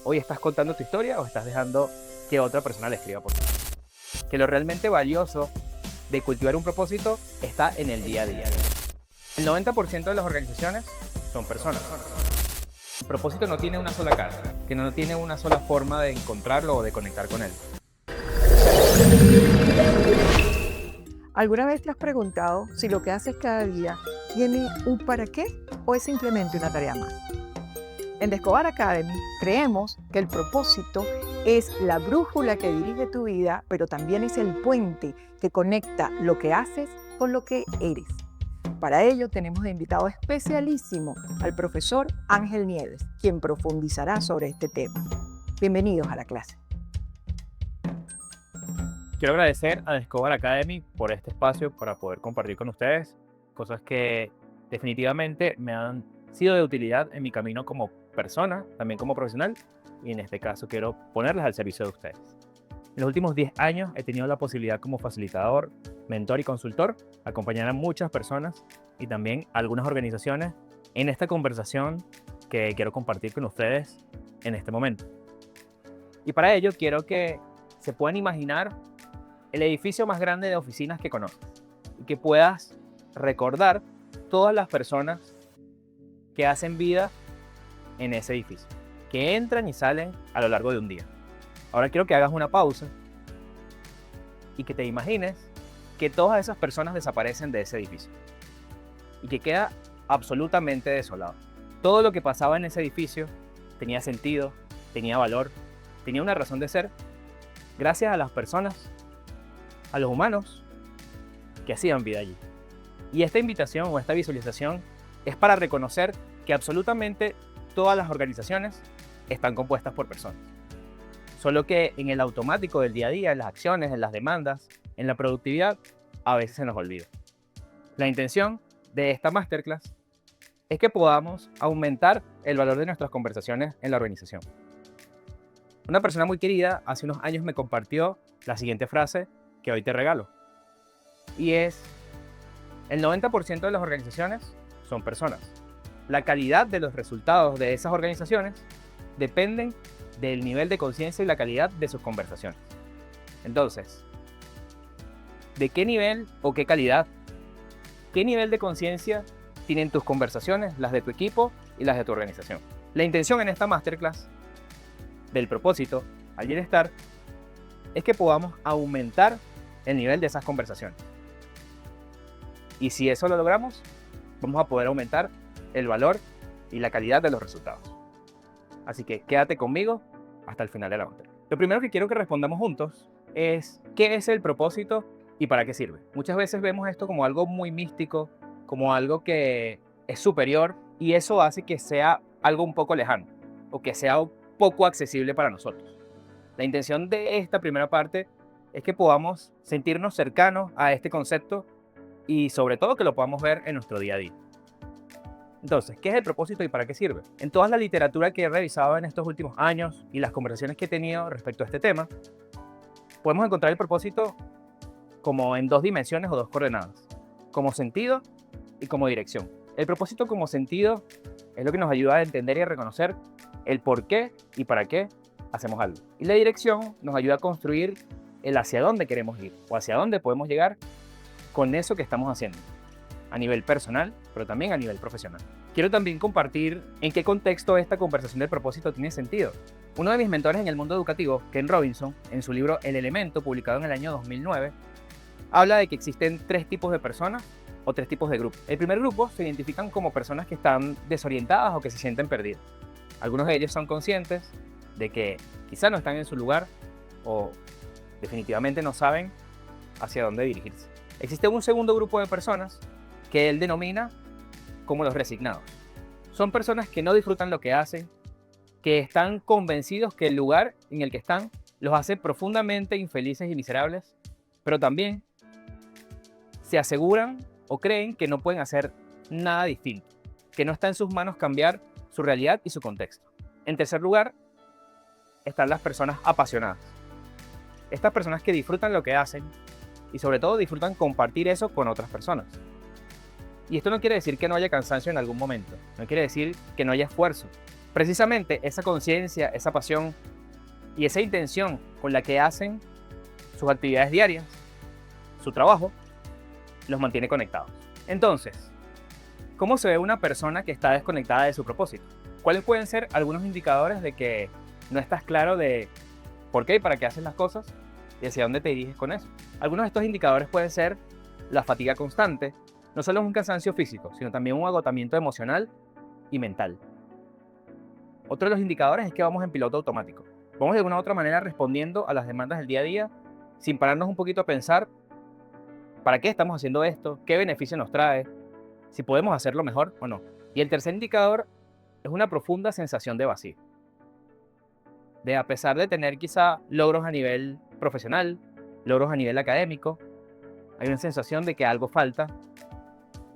Hoy estás contando tu historia o estás dejando que otra persona la escriba por ti. Que lo realmente valioso de cultivar un propósito está en el día a día. El 90% de las organizaciones son personas. El propósito no tiene una sola cara, que no tiene una sola forma de encontrarlo o de conectar con él. ¿Alguna vez te has preguntado si lo que haces cada día tiene un para qué o es simplemente una tarea más? En The Escobar Academy creemos que el propósito es la brújula que dirige tu vida, pero también es el puente que conecta lo que haces con lo que eres. Para ello tenemos de invitado especialísimo al profesor Ángel Nieves, quien profundizará sobre este tema. Bienvenidos a la clase. Quiero agradecer a The Escobar Academy por este espacio para poder compartir con ustedes cosas que definitivamente me han sido de utilidad en mi camino como persona, también como profesional, y en este caso quiero ponerlas al servicio de ustedes. En los últimos 10 años he tenido la posibilidad como facilitador, mentor y consultor acompañar a muchas personas y también a algunas organizaciones en esta conversación que quiero compartir con ustedes en este momento. Y para ello quiero que se puedan imaginar el edificio más grande de oficinas que conozcas y que puedas recordar todas las personas que hacen vida en ese edificio, que entran y salen a lo largo de un día. Ahora quiero que hagas una pausa y que te imagines que todas esas personas desaparecen de ese edificio y que queda absolutamente desolado. Todo lo que pasaba en ese edificio tenía sentido, tenía valor, tenía una razón de ser, gracias a las personas, a los humanos que hacían vida allí. Y esta invitación o esta visualización es para reconocer que absolutamente todas las organizaciones están compuestas por personas. Solo que en el automático del día a día, en las acciones, en las demandas, en la productividad, a veces se nos olvida. La intención de esta masterclass es que podamos aumentar el valor de nuestras conversaciones en la organización. Una persona muy querida hace unos años me compartió la siguiente frase que hoy te regalo. Y es: el 90% de las organizaciones son personas. La calidad de los resultados de esas organizaciones dependen del nivel de conciencia y la calidad de sus conversaciones. Entonces, ¿de qué nivel o qué calidad? ¿Qué nivel de conciencia tienen tus conversaciones, las de tu equipo y las de tu organización? La intención en esta masterclass del propósito al bienestar es que podamos aumentar el nivel de esas conversaciones. Y si eso lo logramos, vamos a poder aumentar el valor y la calidad de los resultados. Así que quédate conmigo hasta el final de la masterclass. Lo primero que quiero que respondamos juntos es: ¿qué es el propósito y para qué sirve? Muchas veces vemos esto como algo muy místico, como algo que es superior, y eso hace que sea algo un poco lejano o que sea poco accesible para nosotros. La intención de esta primera parte es que podamos sentirnos cercanos a este concepto y sobre todo que lo podamos ver en nuestro día a día. Entonces, ¿qué es el propósito y para qué sirve? En toda la literatura que he revisado en estos últimos años y las conversaciones que he tenido respecto a este tema, podemos encontrar el propósito como en dos dimensiones o dos coordenadas: como sentido y como dirección. El propósito como sentido es lo que nos ayuda a entender y a reconocer el por qué y para qué hacemos algo. Y la dirección nos ayuda a construir el hacia dónde queremos ir o hacia dónde podemos llegar con eso que estamos haciendo, a nivel personal, pero también a nivel profesional. Quiero también compartir en qué contexto esta conversación del propósito tiene sentido. Uno de mis mentores en el mundo educativo, Ken Robinson, en su libro El Elemento, publicado en el año 2009, habla de que existen tres tipos de personas o tres tipos de grupos. El primer grupo se identifican como personas que están desorientadas o que se sienten perdidas. Algunos de ellos son conscientes de que quizá no están en su lugar o definitivamente no saben hacia dónde dirigirse. Existe un segundo grupo de personas que él denomina como los resignados. Son personas que no disfrutan lo que hacen, que están convencidos que el lugar en el que están los hace profundamente infelices y miserables, pero también se aseguran o creen que no pueden hacer nada distinto, que no está en sus manos cambiar su realidad y su contexto. En tercer lugar, están las personas apasionadas. Estas personas que disfrutan lo que hacen y sobre todo disfrutan compartir eso con otras personas. Y esto no quiere decir que no haya cansancio en algún momento, no quiere decir que no haya esfuerzo, Precisamente esa conciencia, esa pasión y esa intención con la que hacen sus actividades diarias, su trabajo, los mantiene conectados. Entonces, ¿cómo se ve una persona que está desconectada de su propósito? ¿Cuáles pueden ser algunos indicadores de que no estás claro de por qué y para qué haces las cosas y hacia dónde te diriges con eso? Algunos de estos indicadores pueden ser la fatiga constante, no solo es un cansancio físico, sino también un agotamiento emocional y mental. Otro de los indicadores es que vamos en piloto automático. Vamos de alguna u otra manera respondiendo a las demandas del día a día sin pararnos un poquito a pensar para qué estamos haciendo esto, qué beneficio nos trae, si podemos hacerlo mejor o no. Y el tercer indicador es una profunda sensación de vacío. De a pesar de tener quizá logros a nivel profesional, logros a nivel académico, hay una sensación de que algo falta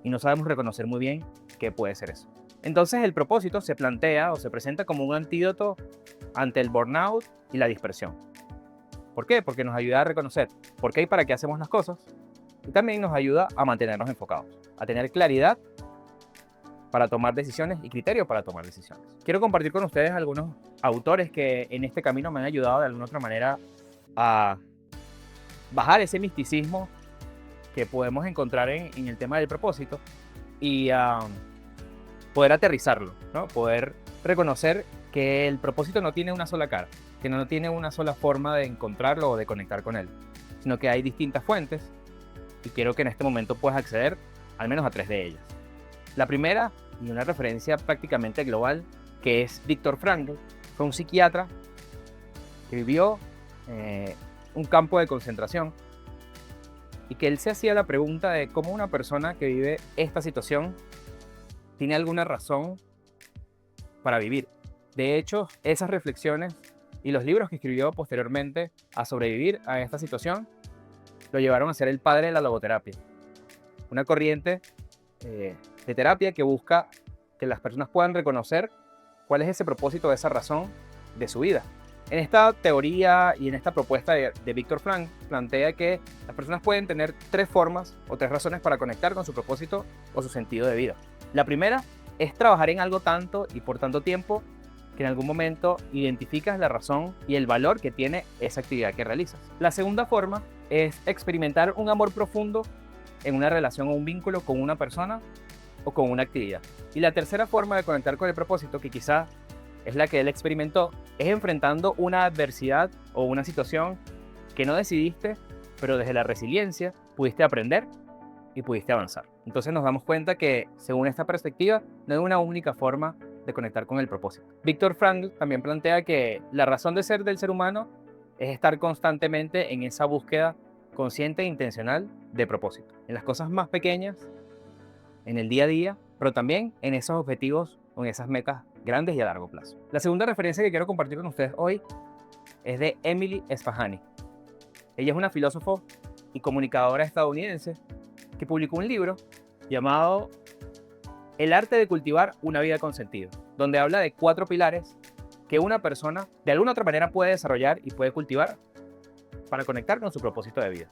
y no sabemos reconocer muy bien qué puede ser eso. Entonces el propósito se plantea o se presenta como un antídoto ante el burnout y la dispersión. ¿Por qué? Porque nos ayuda a reconocer por qué y para qué hacemos las cosas y también nos ayuda a mantenernos enfocados, a tener claridad para tomar decisiones y criterio para tomar decisiones. Quiero compartir con ustedes algunos autores que en este camino me han ayudado de alguna otra manera a bajar ese misticismo que podemos encontrar en el tema del propósito y poder aterrizarlo, ¿no? Poder reconocer que el propósito no tiene una sola cara, que no tiene una sola forma de encontrarlo o de conectar con él, sino que hay distintas fuentes y quiero que en este momento puedas acceder al menos a 3 de ellas. La primera, y una referencia prácticamente global, que es Viktor Frankl, fue un psiquiatra que vivió un campo de concentración y que él se hacía la pregunta de cómo una persona que vive esta situación tiene alguna razón para vivir. De hecho, esas reflexiones y los libros que escribió posteriormente a sobrevivir a esta situación lo llevaron a ser el padre de la logoterapia, una corriente de terapia que busca que las personas puedan reconocer cuál es ese propósito, esa razón de su vida. En esta teoría y en esta propuesta de Viktor Frankl plantea que las personas pueden tener 3 formas o 3 razones para conectar con su propósito o su sentido de vida. La primera es trabajar en algo tanto y por tanto tiempo que en algún momento identificas la razón y el valor que tiene esa actividad que realizas. La segunda forma es experimentar un amor profundo en una relación o un vínculo con una persona o con una actividad. Y la tercera forma de conectar con el propósito, que quizá es la que él experimentó, es enfrentando una adversidad o una situación que no decidiste, pero desde la resiliencia pudiste aprender y pudiste avanzar. Entonces nos damos cuenta que, según esta perspectiva, no hay una única forma de conectar con el propósito. Viktor Frankl también plantea que la razón de ser del ser humano es estar constantemente en esa búsqueda consciente e intencional de propósito, en las cosas más pequeñas, en el día a día, pero también en esos objetivos o en esas metas grandes y a largo plazo. La segunda referencia que quiero compartir con ustedes hoy es de Emily Esfahani. Ella es una filósofa y comunicadora estadounidense que publicó un libro llamado El arte de cultivar una vida con sentido, donde habla de 4 pilares que una persona de alguna otra manera puede desarrollar y puede cultivar para conectar con su propósito de vida.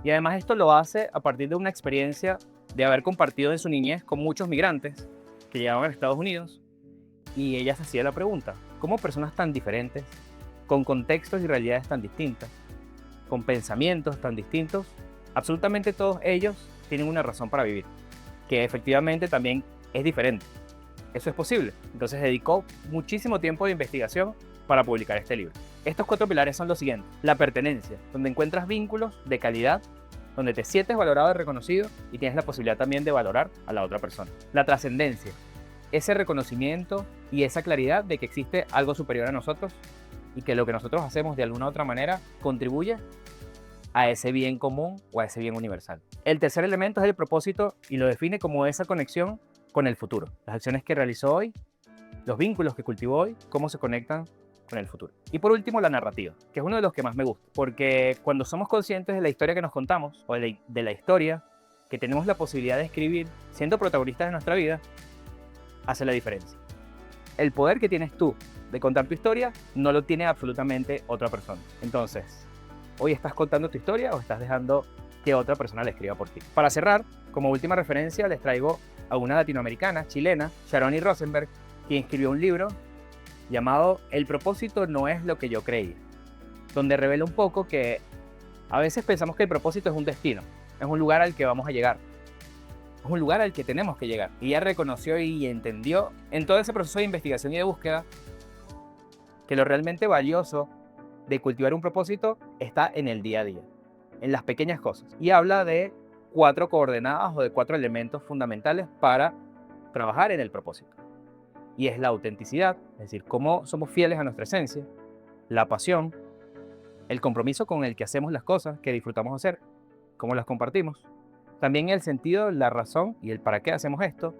Y además esto lo hace a partir de una experiencia de haber compartido en su niñez con muchos migrantes que llegaban a Estados Unidos y ella se hacía la pregunta, ¿cómo personas tan diferentes, con contextos y realidades tan distintas, con pensamientos tan distintos, absolutamente todos ellos tienen una razón para vivir, que efectivamente también es diferente? Eso es posible. Entonces dedicó muchísimo tiempo de investigación para publicar este libro. Estos 4 pilares son los siguientes: la pertenencia, donde encuentras vínculos de calidad, donde te sientes valorado y reconocido y tienes la posibilidad también de valorar a la otra persona. La trascendencia, ese reconocimiento y esa claridad de que existe algo superior a nosotros y que lo que nosotros hacemos de alguna u otra manera contribuye a ese bien común o a ese bien universal. El tercer elemento es el propósito y lo define como esa conexión con el futuro. Las acciones que realizó hoy, los vínculos que cultivó hoy, cómo se conectan con el futuro. Y por último, la narrativa, que es uno de los que más me gusta, porque cuando somos conscientes de la historia que nos contamos o de la historia que tenemos la posibilidad de escribir siendo protagonistas de nuestra vida, hace la diferencia. El poder que tienes tú de contar tu historia no lo tiene absolutamente otra persona. Entonces, ¿hoy estás contando tu historia o estás dejando que otra persona la escriba por ti? Para cerrar, como última referencia les traigo a una latinoamericana, chilena, Sharoni Rosenberg, quien escribió un libro llamado El propósito no es lo que yo creía, donde revela un poco que a veces pensamos que el propósito es un destino, es un lugar al que vamos a llegar, es un lugar al que tenemos que llegar. Y ella reconoció y entendió en todo ese proceso de investigación y de búsqueda que lo realmente valioso de cultivar un propósito está en el día a día, en las pequeñas cosas. Y habla de 4 coordenadas o de 4 elementos fundamentales para trabajar en el propósito. Y es la autenticidad, es decir, cómo somos fieles a nuestra esencia, la pasión, el compromiso con el que hacemos las cosas que disfrutamos hacer, cómo las compartimos, también el sentido, la razón y el para qué hacemos esto,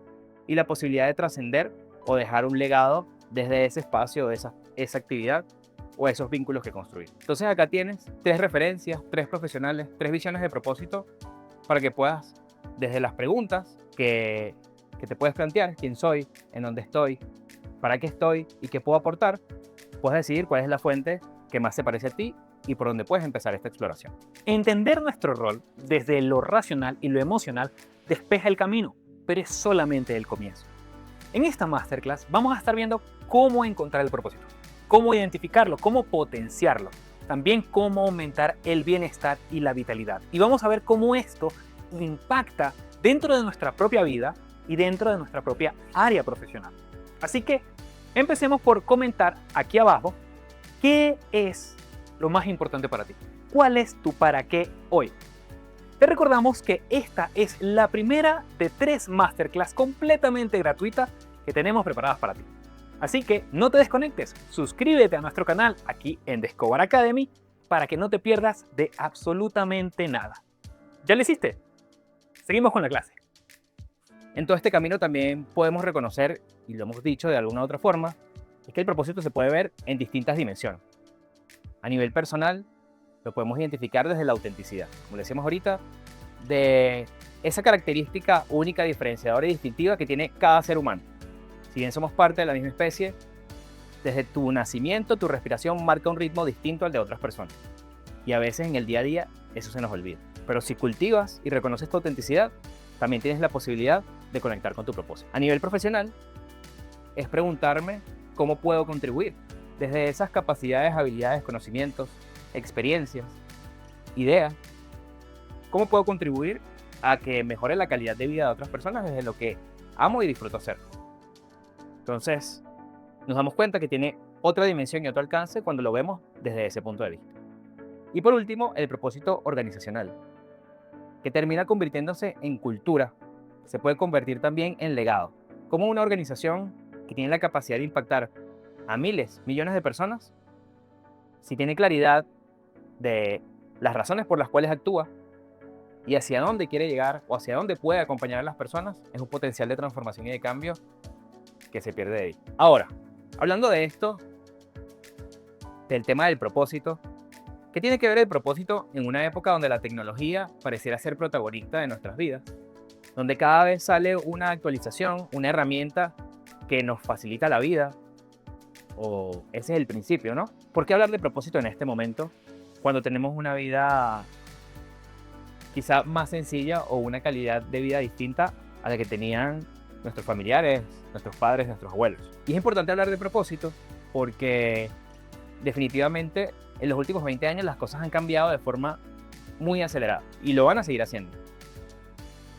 y la posibilidad de trascender o dejar un legado desde ese espacio, esa actividad o esos vínculos que construir. Entonces acá tienes 3 referencias, 3 profesionales, 3 visiones de propósito para que puedas, desde las preguntas que te puedes plantear, quién soy, en dónde estoy, para qué estoy y qué puedo aportar, puedes decidir cuál es la fuente que más se parece a ti y por dónde puedes empezar esta exploración. Entender nuestro rol desde lo racional y lo emocional despeja el camino, pero es solamente el comienzo. En esta masterclass vamos a estar viendo cómo encontrar el propósito, cómo identificarlo, cómo potenciarlo, también cómo aumentar el bienestar y la vitalidad. Y vamos a ver cómo esto impacta dentro de nuestra propia vida y dentro de nuestra propia área profesional. Así que empecemos por comentar aquí abajo qué es lo más importante para ti. ¿Cuál es tu para qué hoy? Te recordamos que esta es la primera de 3 masterclass completamente gratuitas que tenemos preparadas para ti. Así que no te desconectes, suscríbete a nuestro canal aquí en The Escobar Academy para que no te pierdas de absolutamente nada. ¿Ya lo hiciste? Seguimos con la clase. En todo este camino también podemos reconocer, y lo hemos dicho de alguna u otra forma, es que el propósito se puede ver en distintas dimensiones. A nivel personal, lo podemos identificar desde la autenticidad, como le decíamos ahorita, de esa característica única, diferenciadora y distintiva que tiene cada ser humano. Si bien somos parte de la misma especie, desde tu nacimiento, tu respiración marca un ritmo distinto al de otras personas. Y a veces en el día a día eso se nos olvida. Pero si cultivas y reconoces tu autenticidad, también tienes la posibilidad de conectar con tu propósito. A nivel profesional, es preguntarme cómo puedo contribuir desde esas capacidades, habilidades, conocimientos, experiencias, ideas. ¿Cómo puedo contribuir a que mejore la calidad de vida de otras personas desde lo que amo y disfruto hacer? Entonces, nos damos cuenta que tiene otra dimensión y otro alcance cuando lo vemos desde ese punto de vista. Y por último, el propósito organizacional, que termina convirtiéndose en cultura, se puede convertir también en legado. Como una organización que tiene la capacidad de impactar a miles, millones de personas, si tiene claridad de las razones por las cuales actúa y hacia dónde quiere llegar o hacia dónde puede acompañar a las personas, es un potencial de transformación y de cambio que se pierde de ahí. Ahora, hablando de esto, del tema del propósito, ¿qué tiene que ver el propósito en una época donde la tecnología pareciera ser protagonista de nuestras vidas? Donde cada vez sale una actualización, una herramienta que nos facilita la vida, o ese es el principio, ¿no? ¿Por qué hablar de propósito en este momento cuando tenemos una vida quizá más sencilla o una calidad de vida distinta a la que tenían nuestros familiares, nuestros padres, nuestros abuelos? Y es importante hablar de propósito porque definitivamente en los últimos 20 años las cosas han cambiado de forma muy acelerada y lo van a seguir haciendo.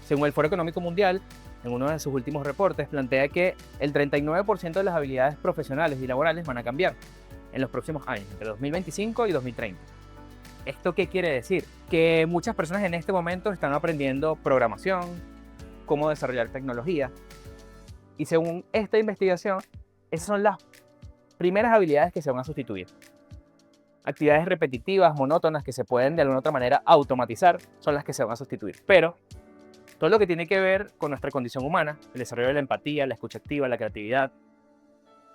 Según el Foro Económico Mundial, en uno de sus últimos reportes, plantea que el 39% de las habilidades profesionales y laborales van a cambiar en los próximos años, entre 2025 y 2030. ¿Esto qué quiere decir? Que muchas personas en este momento están aprendiendo programación, cómo desarrollar tecnología, y según esta investigación, esas son las primeras habilidades que se van a sustituir. Actividades repetitivas, monótonas, que se pueden de alguna otra manera automatizar, son las que se van a sustituir. Pero todo lo que tiene que ver con nuestra condición humana, el desarrollo de la empatía, la escucha activa, la creatividad,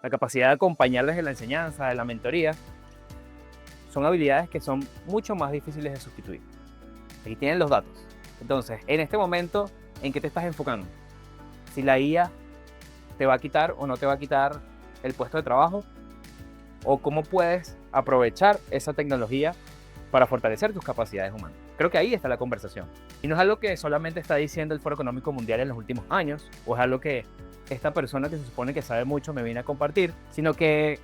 la capacidad de acompañar desde la enseñanza, de la mentoría, son habilidades que son mucho más difíciles de sustituir. Aquí tienen los datos. Entonces, en este momento, ¿en qué te estás enfocando? Si la IA te va a quitar o no te va a quitar el puesto de trabajo, o cómo puedes aprovechar esa tecnología para fortalecer tus capacidades humanas. Creo que ahí está la conversación. Y no es algo que solamente está diciendo el Foro Económico Mundial en los últimos años, o es algo que esta persona que se supone que sabe mucho me viene a compartir, sino que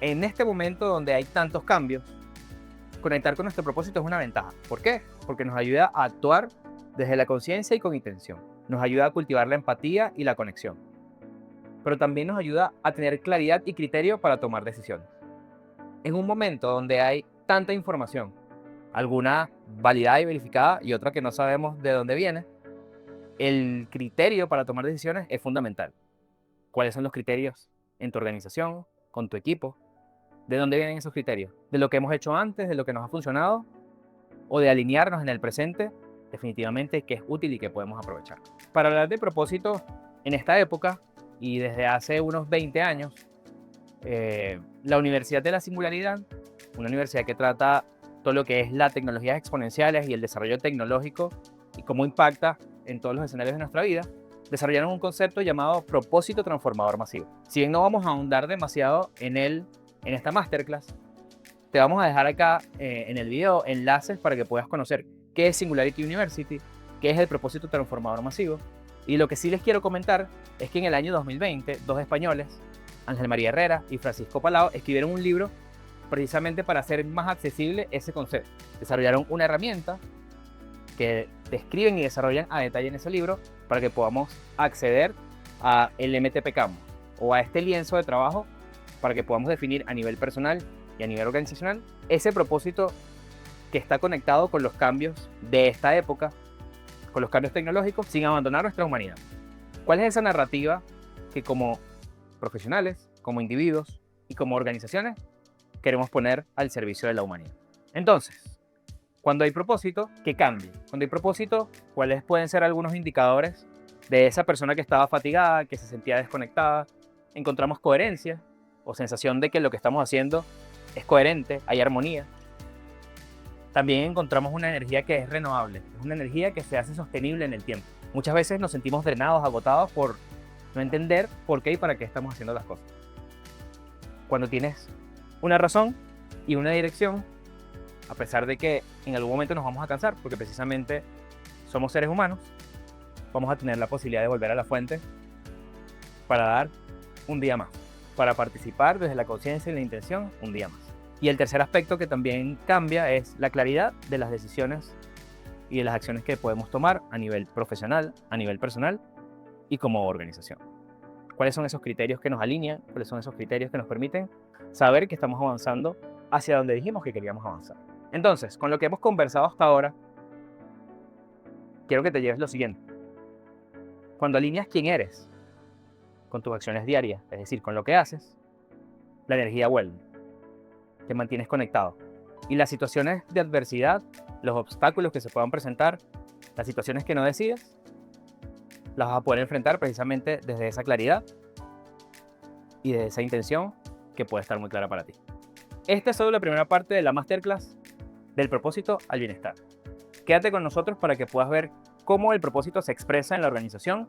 en este momento donde hay tantos cambios, conectar con nuestro propósito es una ventaja. ¿Por qué? Porque nos ayuda a actuar desde la conciencia y con intención. Nos ayuda a cultivar la empatía y la conexión. Pero también nos ayuda a tener claridad y criterio para tomar decisiones. En un momento donde hay tanta información, alguna validada y verificada y otra que no sabemos de dónde viene, el criterio para tomar decisiones es fundamental. ¿Cuáles son los criterios en tu organización, con tu equipo? ¿De dónde vienen esos criterios? ¿De lo que hemos hecho antes, de lo que nos ha funcionado? ¿O de alinearnos en el presente? Definitivamente que es útil y que podemos aprovechar. Para hablar de propósito, en esta época y desde hace unos 20 años, la Universidad de la Singularidad, una universidad que trata todo lo que es las tecnologías exponenciales y el desarrollo tecnológico y cómo impacta en todos los escenarios de nuestra vida, desarrollaron un concepto llamado propósito transformador masivo. Si bien no vamos a ahondar demasiado en él en esta masterclass, te vamos a dejar acá en el video enlaces para que puedas conocer qué es Singularity University, qué es el propósito transformador masivo. Y lo que sí les quiero comentar es que en el año 2020, dos españoles, Ángel María Herrera y Francisco Palau, escribieron un libro precisamente para hacer más accesible ese concepto. Desarrollaron una herramienta que describen y desarrollan a detalle en ese libro para que podamos acceder a el MTP Canvas o a este lienzo de trabajo para que podamos definir a nivel personal y a nivel organizacional ese propósito que está conectado con los cambios de esta época, con los cambios tecnológicos, sin abandonar nuestra humanidad. ¿Cuál es esa narrativa que como profesionales, como individuos y como organizaciones queremos poner al servicio de la humanidad? Entonces, cuando hay propósito, ¿qué cambia? Cuando hay propósito, ¿cuáles pueden ser algunos indicadores de esa persona que estaba fatigada, que se sentía desconectada? Encontramos coherencia o sensación de que lo que estamos haciendo es coherente, hay armonía. También encontramos una energía que es renovable, es una energía que se hace sostenible en el tiempo. Muchas veces nos sentimos drenados, agotados por no entender por qué y para qué estamos haciendo las cosas. Cuando tienes una razón y una dirección, a pesar de que en algún momento nos vamos a cansar, porque precisamente somos seres humanos, vamos a tener la posibilidad de volver a la fuente para dar un día más, para participar desde la conciencia y la intención un día más. Y el tercer aspecto que también cambia es la claridad de las decisiones y de las acciones que podemos tomar a nivel profesional, a nivel personal y como organización. ¿Cuáles son esos criterios que nos alinean? ¿Cuáles son esos criterios que nos permiten saber que estamos avanzando hacia donde dijimos que queríamos avanzar? Entonces, con lo que hemos conversado hasta ahora, quiero que te lleves lo siguiente. Cuando alineas quién eres con tus acciones diarias, es decir, con lo que haces, la energía vuelve, te mantienes conectado. Y las situaciones de adversidad, los obstáculos que se puedan presentar, las situaciones que no decides, las vas a poder enfrentar precisamente desde esa claridad y desde esa intención que puede estar muy clara para ti. Esta es solo la primera parte de la masterclass del propósito al bienestar. Quédate con nosotros para que puedas ver cómo el propósito se expresa en la organización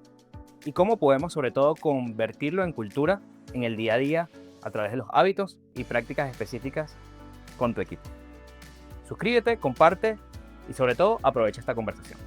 y cómo podemos sobre todo convertirlo en cultura en el día a día a través de los hábitos y prácticas específicas con tu equipo. Suscríbete, comparte y sobre todo aprovecha esta conversación.